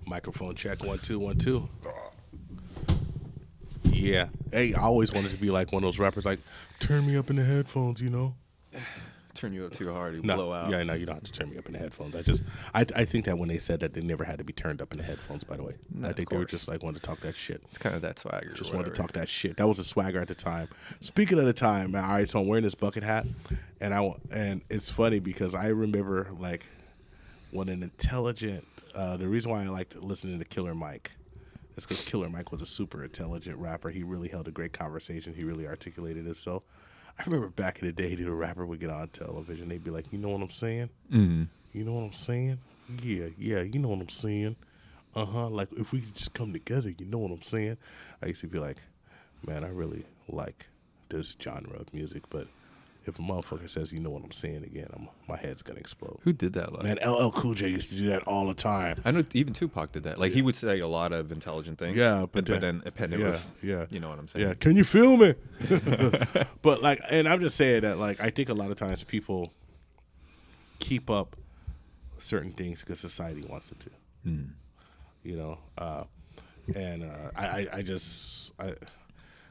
Microphone check, 1 2 1 2. Yeah. Hey, I always wanted to be like one of those rappers, like, turn me up in the headphones, you know? Turn you up too hard, you No, blow out. yeah, no, you don't have to turn me up in the headphones. I think that when they said that, they never had to be turned up in the headphones, by the way. No, I think they were just like, wanted to talk that shit. It's kind of that swagger. Just wanted to talk that shit. That was a swagger at the time. Speaking of the time, all right, so I'm wearing this bucket hat, and it's funny because I remember, like, when an intelligent, the reason why I liked listening to Killer Mike is because Killer Mike was a super intelligent rapper. He really held a great conversation. He really articulated himself. I remember back in the day, the rapper would get on television. They'd be like, you know what I'm saying? Mm-hmm. You know what I'm saying? Yeah, you know what I'm saying? Like, if we could just come together, you know what I'm saying? I used to be like, man, I really like this genre of music, but if a motherfucker says, you know what I'm saying again, my head's going to explode. Who did that? Man, LL Cool J used to do that all the time. I know even Tupac did that. Like, he would say a lot of intelligent things. Yeah, but then append it with, you know what I'm saying? Yeah, can you feel me? But, like, and I'm just saying that, like, I think a lot of times people keep up certain things because society wants them to. Mm. You know?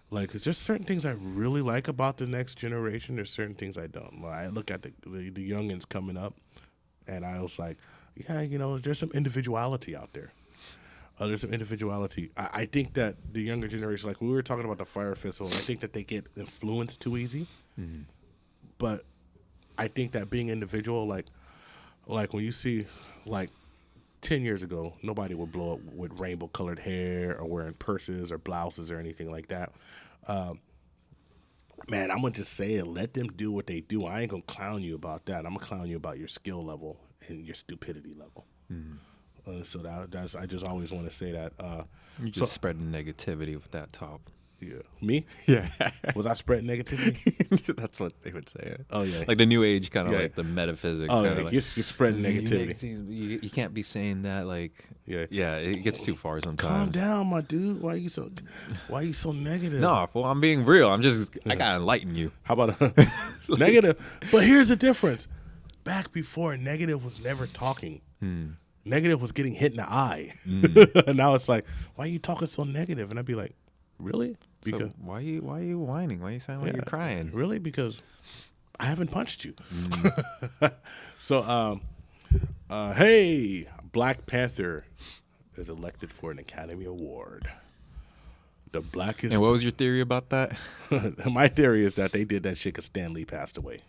Like, there's certain things I really like about the next generation. There's certain things I don't. I look at the youngins coming up, and I was like, yeah, you know, there's some individuality out there. There's some individuality. I think that the younger generation, like we were talking about the Fire Festival, I think that they get influenced too easy. Mm-hmm. But I think that being individual, like when you see, like, 10 years ago, nobody would blow up with rainbow-colored hair or wearing purses or blouses or anything like that. Man, I'm going to just say it. Let them do what they do. I ain't going to clown you about that. I'm going to clown you about your skill level and your stupidity level. Mm-hmm. So that's I just always want to say that. You just spreading negativity with that top. Yeah. Me? Yeah. Was I spreading negativity? That's what they would say. Oh, yeah. Like the new age kind of like the metaphysics. Oh, yeah. Like, You're spreading negativity. You can't be saying that. Like, yeah, it gets too far sometimes. Calm down, my dude. Why you so negative? No, well, I'm being real. I gotta enlighten you. How about negative? But here's the difference. Back before, negative was never talking. Negative was getting hit in the eye. Now it's like, why are you talking so negative? And I'd be like, really? Because so why are you whining? Why are you sounding like you're crying? Really? Because I haven't punched you. So, hey, Black Panther is elected for an Academy Award. The blackest. And what was your theory about that? My theory is that they did that shit because Stan Lee passed away.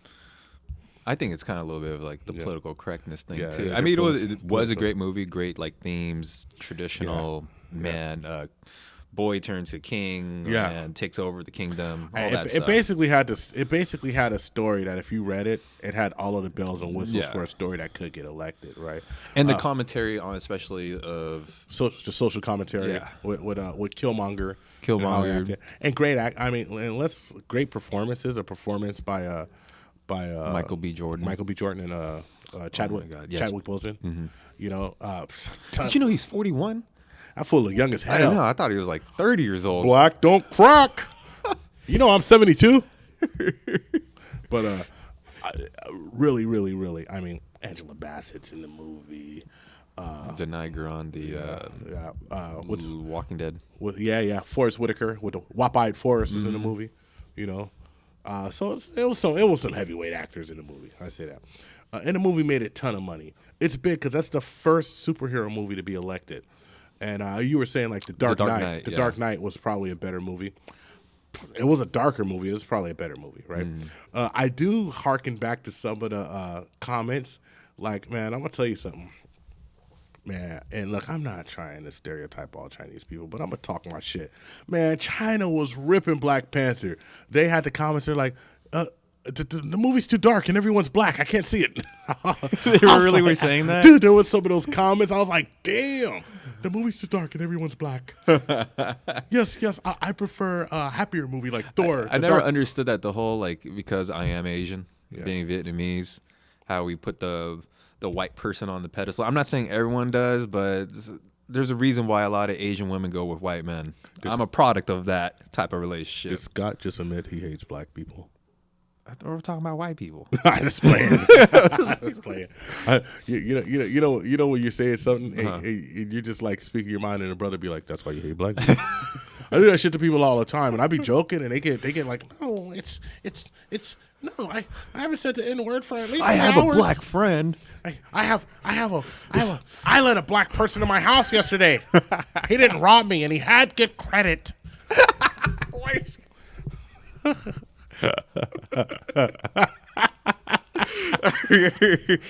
I think it's kind of a little bit of like the political correctness thing too. Yeah, I mean, it was a great movie, great like themes, traditional boy turns to king and takes over the kingdom. All that stuff. It basically had a story that if you read it, it had all of the bells and whistles for a story that could get elected, right? And the commentary on, especially of social commentary with Killmonger, and great act. I mean, and great performances. A performance by Michael B. Jordan, and Chadwick Boseman. Mm-hmm. You know, did you know he's 41? I feel young as hell. I know. I thought he was like 30 years old. Black don't crack. You know I'm 72. But really, really, really. I mean, Angela Bassett's in the movie. Denai Guran, what's Walking Dead? Forrest Whitaker with the wop-eyed Forrest is in the movie. You know, so it was some heavyweight actors in the movie. I say that. And the movie made a ton of money. It's big because that's the first superhero movie to be elected. And you were saying like The Dark Knight. The Dark Knight was probably a better movie. It was a darker movie. It was probably a better movie, right? I do hearken back to some of the comments. Like, man, I'm going to tell you something. Man, and look, I'm not trying to stereotype all Chinese people, but I'm going to talk my shit. Man, China was ripping Black Panther. They had the comments, they're like, the movie's too dark and everyone's black. I can't see it. They really were saying that? Dude, there was some of those comments. I was like, damn. The movie's too dark and everyone's black. Yes, I prefer a happier movie like Thor. I never understood that, the whole, like, because I am Asian, being Vietnamese, how we put the white person on the pedestal. I'm not saying everyone does, but there's a reason why a lot of Asian women go with white men. I'm a product of that type of relationship. Did Scott just admit he hates black people? I thought we were talking about white people. I just playing. Just playing. You know when you're saying something and you're just like speaking your mind, and a brother be like, "That's why you hate black people." I do that shit to people all the time, and I be joking, and they get like, "No, it's no, I haven't said the N word for at least. I have hours. a black friend. I let a black person in my house yesterday. He didn't rob me, and he had get credit."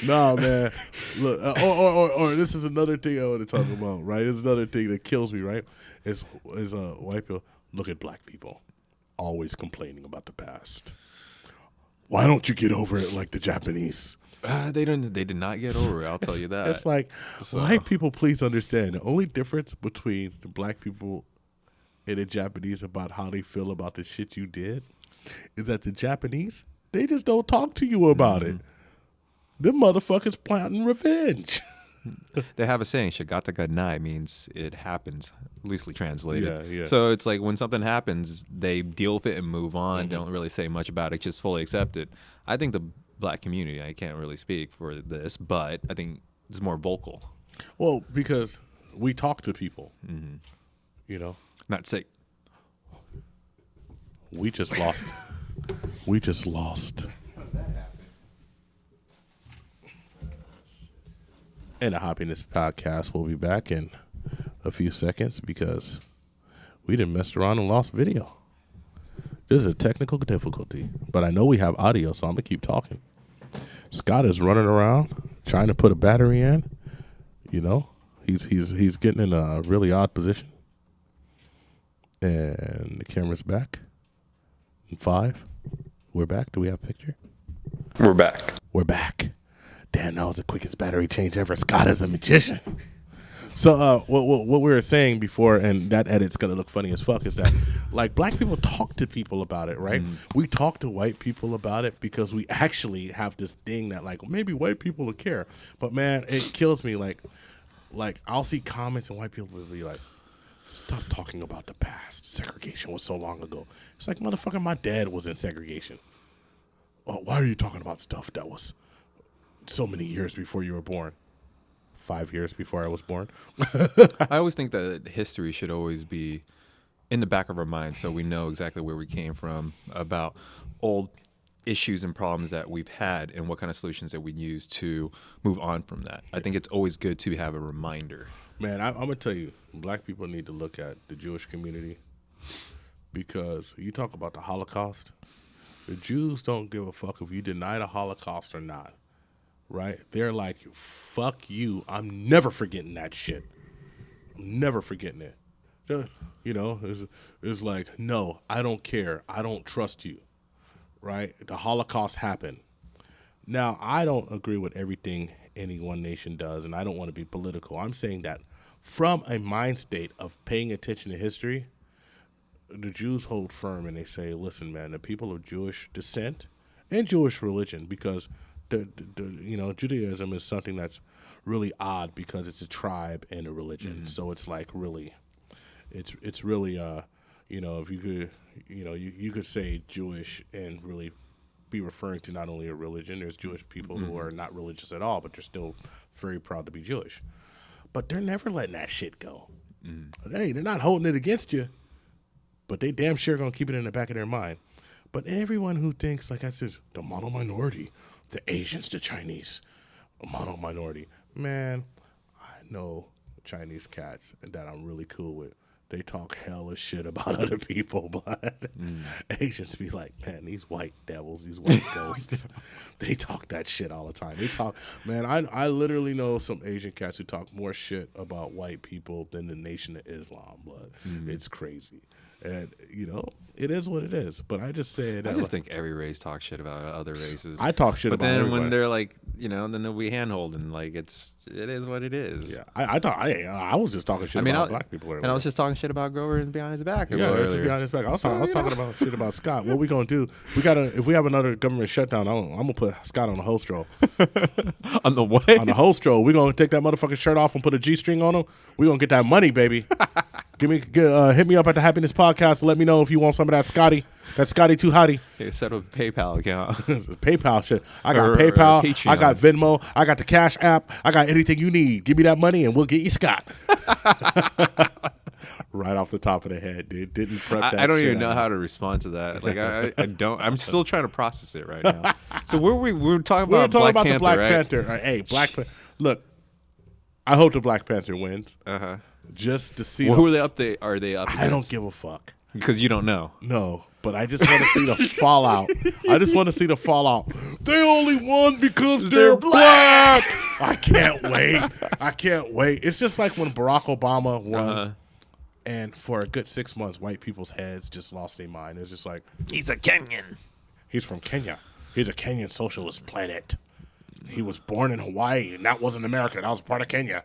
Nah, man. Look, or this is another thing I want to talk about. Right, it's another thing that kills me. Right, is white people look at black people always complaining about the past. Why don't you get over it like the Japanese? They did not get over it. I'll tell you that. It's like, white people, please understand the only difference between the black people and the Japanese about how they feel about the shit you did is that the Japanese, they just don't talk to you about it. Them motherfuckers plotting revenge. They have a saying, "Shigata Ganai" means it happens, loosely translated. Yeah. So it's like when something happens, they deal with it and move on. Don't really say much about it, just fully accept it. I think the black community, I can't really speak for this, but I think it's more vocal. Well, because we talk to people, you know. Not sick. We just lost. We just lost. And the Happiness Podcast will be back in a few seconds because we didn't mess around and lost video. This is a technical difficulty, but I know we have audio, so I'm gonna keep talking. Scott is running around trying to put a battery in. You know, he's getting in a really odd position. And the camera's back. In 5, we're back. Do we have a picture? We're back. We're back. Damn, that was the quickest battery change ever. Scott is a magician. So what we were saying before, and that edit's going to look funny as fuck, is that like black people talk to people about it, right? We talk to white people about it because we actually have this thing that like maybe white people will care. But man, it kills me. Like I'll see comments and white people will be like, "Stop talking about the past. Segregation was so long ago." It's like, motherfucker, my dad was in segregation. Well, why are you talking about stuff that was so many years before you were born? 5 years before I was born. I always think that history should always be in the back of our mind so we know exactly where we came from, about old issues and problems that we've had and what kind of solutions that we use to move on from that. I think it's always good to have a reminder. Man, I'm going to tell you, black people need to look at the Jewish community because you talk about the Holocaust. The Jews don't give a fuck if you deny the Holocaust or not, right? They're like, fuck you. I'm never forgetting that shit. I'm never forgetting it. You know, it's like, no, I don't care. I don't trust you, right? The Holocaust happened. Now, I don't agree with everything any one nation does, and I don't want to be political. I'm saying that from a mind state of paying attention to history, the Jews hold firm and they say, listen, man, the people of Jewish descent and Jewish religion, because Judaism is something that's really odd because it's a tribe and a religion. So it's like really, it's really, if you could, you could say Jewish and really be referring to not only a religion. There's Jewish people who are not religious at all, but they're still very proud to be Jewish. But they're never letting that shit go. Hey, they're not holding it against you, but they damn sure gonna keep it in the back of their mind. But everyone who thinks, like I said, the model minority, the Asians, the Chinese, a model minority, man, I know Chinese cats that I'm really cool with. They talk hella shit about other people, but Asians be like, man, these white devils, these white ghosts, they talk that shit all the time. They talk, man, I literally know some Asian cats who talk more shit about white people than the Nation of Islam, blood. It's crazy. And, it is what it is. But I just say that. I just think every race talks shit about other races. I talk shit about everybody. But then when they're like, then they'll be hand-holding. Like, it is what it is. Yeah. I was just talking shit about black people earlier. And I was just talking shit about Grover and behind his back. Yeah, just behind his back. I was talking about shit about Scott. What we going to do, if we have another government shutdown, I'm going to put Scott on the host roll. On the what? On the host roll. We're going to take that motherfucking shirt off and put a G-string on him. We're going to get that money, baby. Hit me up at the Happiness Podcast. Let me know if you want some of that Scotty. That Scotty Too Hottie. Yeah, set up a PayPal account. PayPal shit. I got PayPal. I got Venmo. I got the Cash App. I got anything you need. Give me that money and we'll get you Scott. Right off the top of the head, dude. Didn't prep that. I don't even know how to respond to that. Like I don't. I'm still trying to process it right now. So we were talking about the Panther, Black right? Panther. Hey, Black Panther. Look, I hope the Black Panther wins. Just to see. Well, who are they up? I don't give a fuck. Because you don't know. No, but I just want to see the fallout. I just want to see the fallout. They only won because they're black. I can't wait. I can't wait. It's just like when Barack Obama won. And for a good 6 months, white people's heads just lost their mind. It's just like, he's a Kenyan. He's from Kenya. He's a Kenyan socialist planet. He was born in Hawaii, and that wasn't America. That was part of Kenya.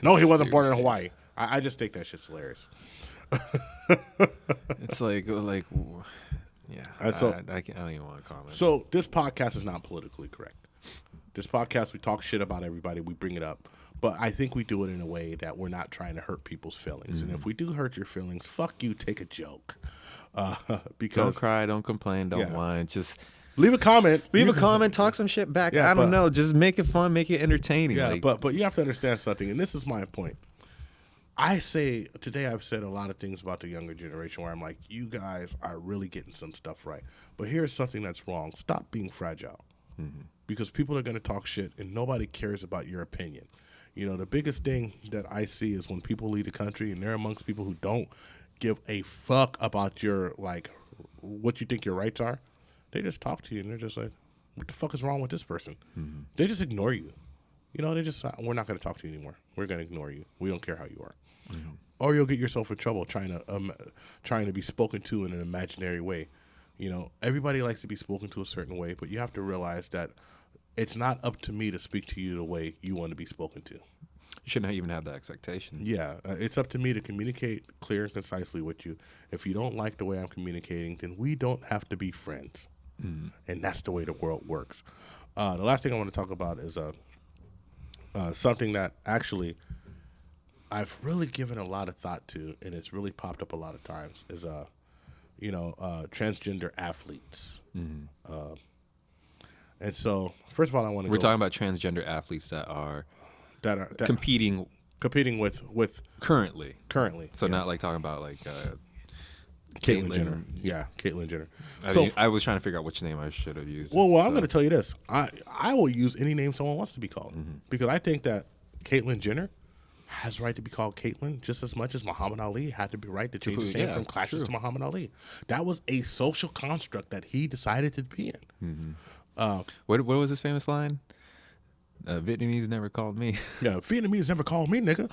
No, he wasn't born in Hawaii. I just think that shit's hilarious. It's like, yeah. I don't even want to comment. So this podcast is not politically correct. This podcast, we talk shit about everybody. We bring it up. But I think we do it in a way that we're not trying to hurt people's feelings. And if we do hurt your feelings, fuck you, take a joke. Because don't cry, don't complain, don't whine. Just leave a comment. Leave a comment, talk some shit back. I don't know. Just make it fun, make it entertaining. Yeah, but you have to understand something, and this is my point. I've said a lot of things about the younger generation where I'm like, you guys are really getting some stuff right. But here's something that's wrong. Stop being fragile. Because people are going to talk shit, and nobody cares about your opinion. You know, the biggest thing that I see is when people leave the country and they're amongst people who don't give a fuck about your, like, what you think your rights are. They just talk to you and they're just like, what the fuck is wrong with this person? They just ignore you. You know, we're not going to talk to you anymore. We're going to ignore you. We don't care how you are. Or you'll get yourself in trouble trying to be spoken to in an imaginary way. You know, everybody likes to be spoken to a certain way, but you have to realize that it's not up to me to speak to you the way you want to be spoken to. You shouldn't even have that expectation. Yeah, it's up to me to communicate clear and concisely with you. If you don't like the way I'm communicating, then we don't have to be friends. And that's the way the world works. The last thing I want to talk about is something that actually I've really given a lot of thought to, and it's really popped up a lot of times, is transgender athletes. And so, first of all, we're talking about transgender athletes that are competing with currently. So yeah. not like talking about like Caitlyn Jenner. Yeah, Caitlyn Jenner. I was trying to figure out which name I should have used. Well, I'm going to tell you this. I will use any name someone wants to be called because I think that Caitlyn Jenner has the right to be called Caitlyn just as much as Muhammad Ali had the right to change his name from Clashes to Muhammad Ali. That was a social construct that he decided to be in. What was his famous line? Vietnamese never called me. Yeah, Vietnamese never called me, nigga.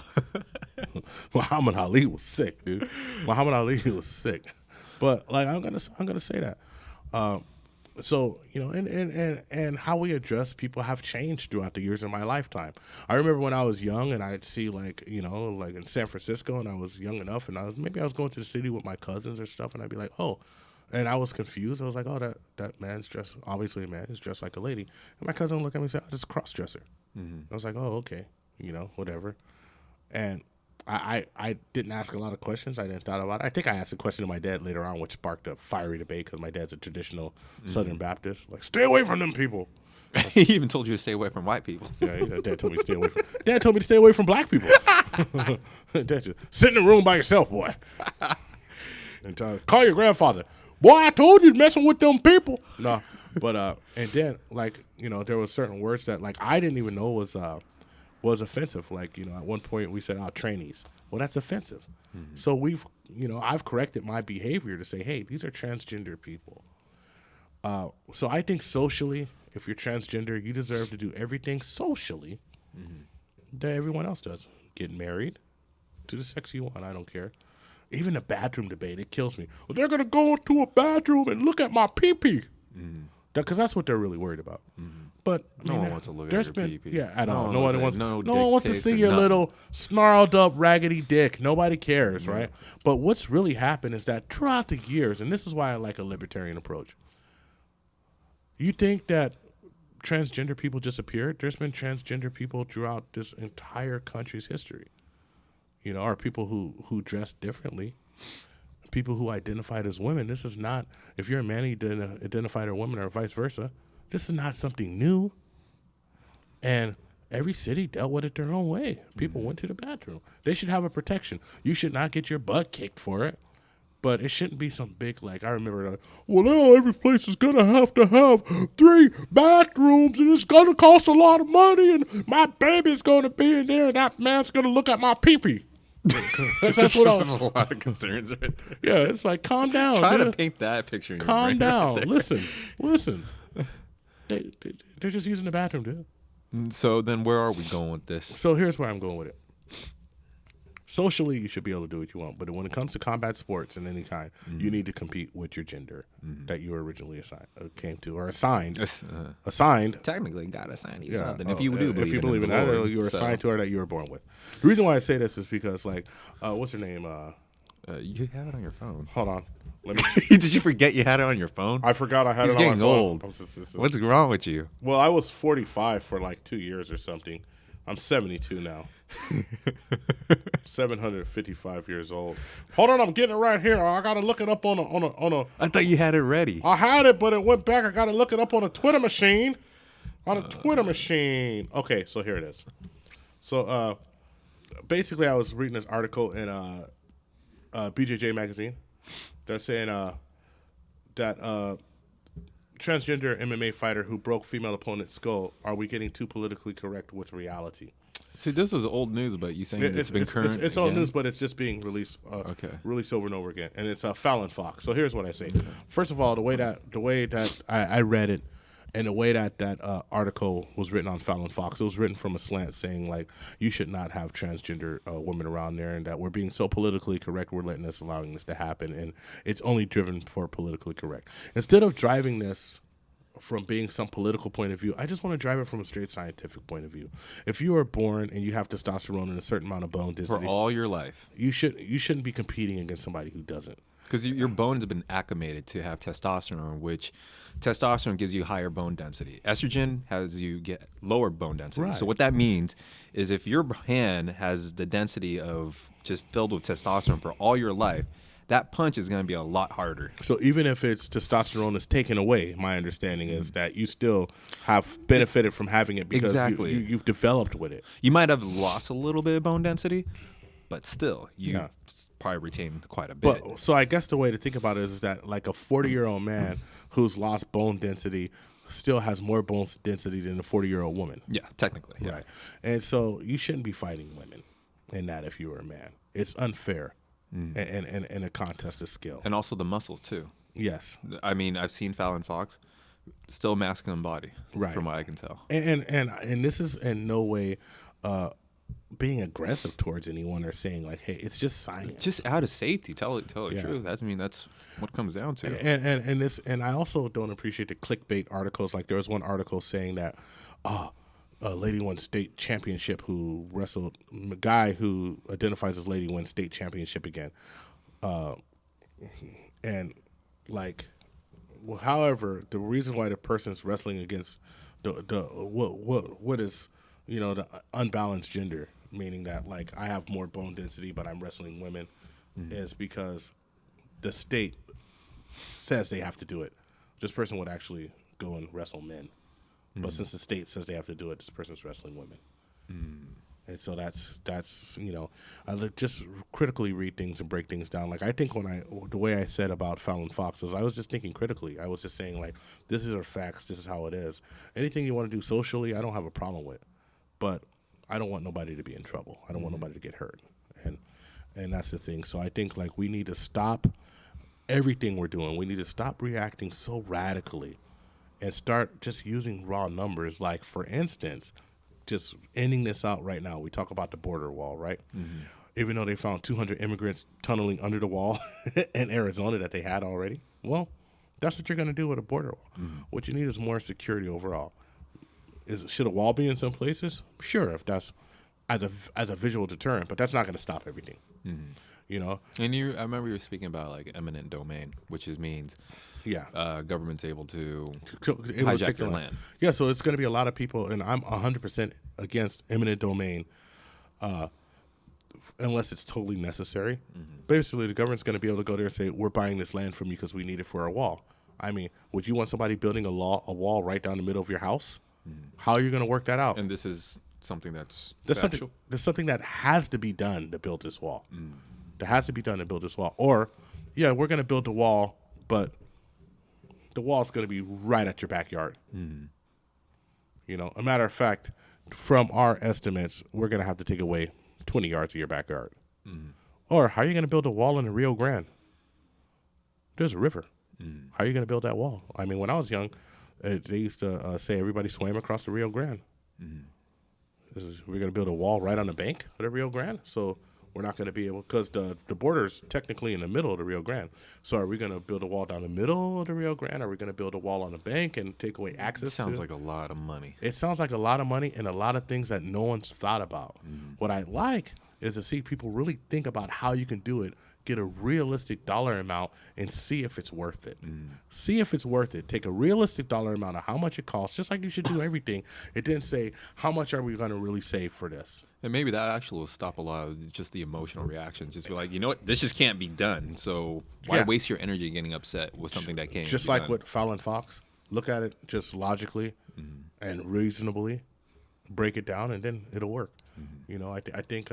Muhammad Ali was sick, dude. Muhammad Ali was sick. But like I'm gonna say that. So, you know, and how we address people have changed throughout the years of my lifetime. I remember when I was young and I'd see like, you know, like in San Francisco and I was young enough and I was going to the city with my cousins or stuff and I'd be like, oh. And I was confused. I was like, oh, that man's dressed, obviously a man is dressed like a lady. And my cousin would look at me and say, oh, this is a cross-dresser. I was like, oh, okay, you know, whatever. And I didn't ask a lot of questions. I didn't thought about it. I think I asked a question to my dad later on, which sparked a fiery debate because my dad's a traditional Southern Baptist. Like, stay away from them people. He even told you to stay away from white people. Yeah, Dad told me to stay away from. Dad told me to stay away from black people. Dad, sit in the room by yourself, boy. And call your grandfather. Boy, I told you messing with them people. No, but and then like, you know, there was certain words that like I didn't even know was offensive. Like, you know, at one point we said, trainees. Well, that's offensive. So I've corrected my behavior to say, hey, these are transgender people. So I think socially, if you're transgender, you deserve to do everything socially that everyone else does. Get married to the sex you want. I don't care. Even the bathroom debate, it kills me. Well, they're going to go into a bathroom and look at my pee-pee. Because that's what they're really worried about. But no one wants to look at your pee-pee. Yeah, at all. No one wants to see your little snarled up raggedy dick. Nobody cares, right? But what's really happened is that throughout the years, and this is why I like a libertarian approach, you think that transgender people just appeared? There's been transgender people throughout this entire country's history. you know, or people who dress differently, people who identified as women. This is not, if you're a man and you identified as a woman or vice versa, this is not something new. And every city dealt with it their own way. People went to the bathroom. They should have a protection. You should not get your butt kicked for it. But it shouldn't be some big, like, I remember, like, well, now every place is going to have 3 bathrooms, and it's going to cost a lot of money, and my baby's going to be in there, and that man's going to look at my pee-pee. That's what I was. a lot of concerns right there. Yeah, it's like, calm down. Try dude. to paint that picture in your Calm brain down. right Listen. They're just using the bathroom, dude. So then where are we going with this? So here's where I'm going with it. Socially, you should be able to do what you want, but when it comes to combat sports in any kind, you need to compete with your gender that you were originally assigned. Technically, God assigned you something. If you believe in that, you were assigned to her that you were born with. The reason why I say this is because, like, what's her name? You have it on your phone. Hold on. Let me. Did you forget you had it on your phone? I forgot I had it on my phone. He's getting old. What's wrong with you? Well, I was 45 for like 2 years or something. I'm 72 now. 755 years old. Hold on, I'm getting it right here. I gotta look it up on a. I thought you had it ready. I had it, but it went back. I gotta look it up on a Twitter machine. Okay, so here it is. So basically, I was reading this article in BJJ magazine that's saying that transgender MMA fighter who broke female opponent's skull. Are we getting too politically correct with reality? See, this is old news, but you saying it's been current. It's old news, but it's just being released. Released over and over again, and it's Fallon Fox. So here's what I say. First of all, the way that I read it, and the way that article was written on Fallon Fox, it was written from a slant saying, like, you should not have transgender women around there, and that we're being so politically correct, we're allowing this to happen, and it's only driven for politically correct. Instead of driving this from being some political point of view, I just want to drive it from a straight scientific point of view. If you are born and you have testosterone and a certain amount of bone density for all your life, you shouldn't be competing against somebody who doesn't. Because your bones have been acclimated to have testosterone, which testosterone gives you higher bone density. Estrogen has you get lower bone density. Right. So what that means is if your hand has the density of just filled with testosterone for all your life, that punch is going to be a lot harder. So even if it's testosterone is taken away, my understanding is that you still have benefited from having it because you've developed with it. You might have lost a little bit of bone density, but still, you probably retain quite a bit. But so I guess the way to think about it is that, like, a 40-year-old man who's lost bone density still has more bone density than a 40-year-old woman. Yeah, technically. Yeah. Right. And so you shouldn't be fighting women in that if you were a man. It's unfair. And a contest of skill. And also the muscles, too. Yes. I mean, I've seen Fallon Fox, still masculine body, right, from what I can tell. And this is in no way being aggressive towards anyone or saying, like, hey, it's just science. Just out of safety. Tell the truth. That's what it comes down to. And I also don't appreciate the clickbait articles. Like, there was one article saying that, a lady won state championship who wrestled, a guy who identifies as lady won state championship again. And, like, well, however, the reason why the person's wrestling against what is, you know, the unbalanced gender, meaning that, like, I have more bone density but I'm wrestling women, is because the state says they have to do it. This person would actually go and wrestle men. But since the state says they have to do it, this person's wrestling women. And so that's you know, I just critically read things and break things down. Like, I think the way I said about Fallon Fox is I was just thinking critically. I was just saying, like, this is our facts. This is how it is. Anything you want to do socially, I don't have a problem with. But I don't want nobody to be in trouble. I don't want nobody to get hurt. And that's the thing. So I think, like, we need to stop everything we're doing. We need to stop reacting so radically and start just using raw numbers. Like, for instance, just ending this out right now. We talk about the border wall, right? Even though they found 200 immigrants tunneling under the wall in Arizona that they had already. Well, that's what you're going to do with a border wall. What you need is more security overall. Should a wall be in some places? Sure, if that's as a visual deterrent, but that's not going to stop everything. You know? And I remember you were speaking about, like, eminent domain, which means government's able to hijack your land. Yeah, so it's going to be a lot of people, and I'm 100% against eminent domain unless it's totally necessary. Basically, the government's going to be able to go there and say, we're buying this land from you because we need it for our wall. I mean, would you want somebody building a wall right down the middle of your house? How are you going to work that out? And this is something that's something that has to be done to build this wall. That has to be done to build this wall. Or, yeah, we're going to build the wall, but the wall's going to be right at your backyard. You know, a matter of fact, from our estimates, we're going to have to take away 20 yards of your backyard. Or how are you going to build a wall in the Rio Grande? There's a river. How are you going to build that wall? I mean, when I was young, they used to say everybody swam across the Rio Grande. We're going to build a wall right on the bank of the Rio Grande. So we're not going to be able, because the border's technically in the middle of the Rio Grande. So are we going to build a wall down the middle of the Rio Grande? Are we going to build a wall on the bank and take away access? It sounds like a lot of money. It sounds like a lot of money and a lot of things that no one's thought about. What I like is to see people really think about how you can do it, get a realistic dollar amount, and see if it's worth it. See if it's worth it. Take a realistic dollar amount of how much it costs, just like you should do everything. It didn't say, how much are we going to really save for this? And maybe that actually will stop a lot of just the emotional reactions. Just be like, you know what, this just can't be done. So why waste your energy getting upset with something that can't just be like done? with Fallon Fox. Look at it just logically and reasonably. Break it down, and then it'll work. You know, I think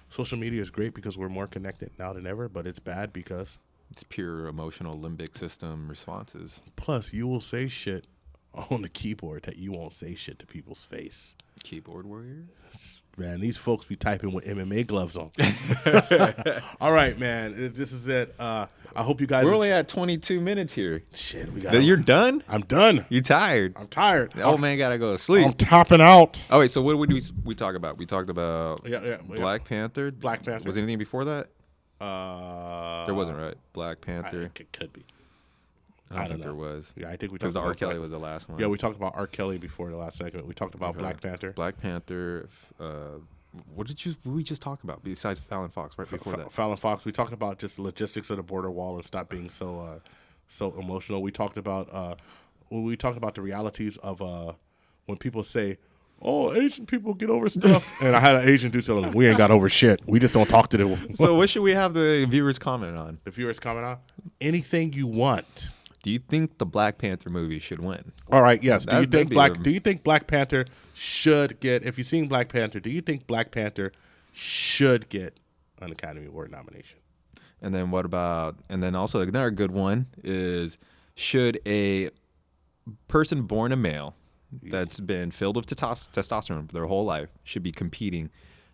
social media is great because we're more connected now than ever, but it's bad because it's pure emotional limbic system responses. Plus, you will say shit on the keyboard that you won't say shit to people's face. Keyboard warriors? Man, these folks be typing with MMA gloves on. All right, man. This is it. I hope you guys... We're only at 22 minutes here. Shit, we got... You're done? I'm done. You tired? I'm tired. The old man got to go to sleep. I'm topping out. Oh, wait, so what did we talk about? We talked about Black Panther. Black Panther. Was anything before that? There wasn't, right? Black Panther. It could be. I don't think there was. Yeah, I think we because talked about R. Kelly was the last one. Yeah, we talked about R. Kelly before the last segment. We talked about Black Panther. Black Panther. What we just talk about besides Fallon Fox right before that? Fallon Fox. We talked about just the logistics of the border wall and stop being so emotional. We talked about the realities of when people say, "Oh, Asian people get over stuff," and I had an Asian dude tell them, "We ain't got over shit. We just don't talk to them." So what should we have the viewers comment on? The viewers comment on anything you want. Do you think the Black Panther movie should win? All right, yes. Do you think Black Panther should get? If you've seen Black Panther, do you think Black Panther should get an Academy Award nomination? And then what about? And then also another good one is: should a person born a male that's been filled with testosterone for their whole life should be competing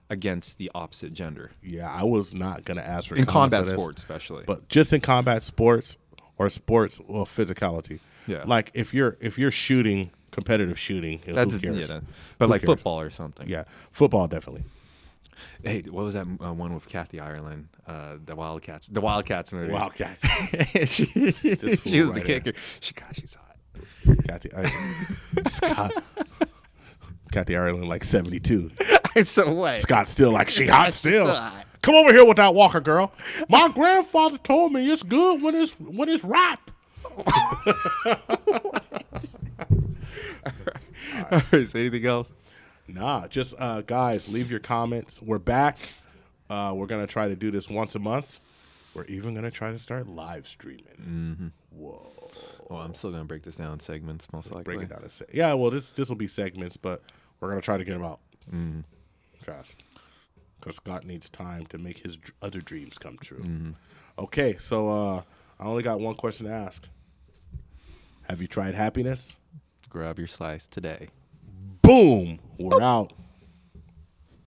against the opposite gender? Yeah, I was not gonna ask for in combat sports, especially, but just in combat sports. Or sports or physicality. Yeah. Like if you're shooting, competitive shooting, who cares? Yeah, but who like cares? Football or something. Yeah, football definitely. Hey, what was that one with Kathy Ireland? The Wildcats movie. Wildcats. she was the kicker. She's hot. Kathy Scott. Kathy Ireland like 72. So what? Scott still like she hot still. Come over here with that walker, girl. My grandfather told me it's good when it's ripe. All right. So anything else? Nah, just guys, leave your comments. We're back. We're gonna try to do this once a month. We're even gonna try to start live streaming. Whoa. Well, I'm still gonna break this down in segments, most likely. Break it down yeah. Well, this will be segments, but we're gonna try to get them out fast. Because Scott needs time to make his other dreams come true. Okay, so I only got one question to ask. Have you tried happiness? Grab your slice today. Boom! We're out.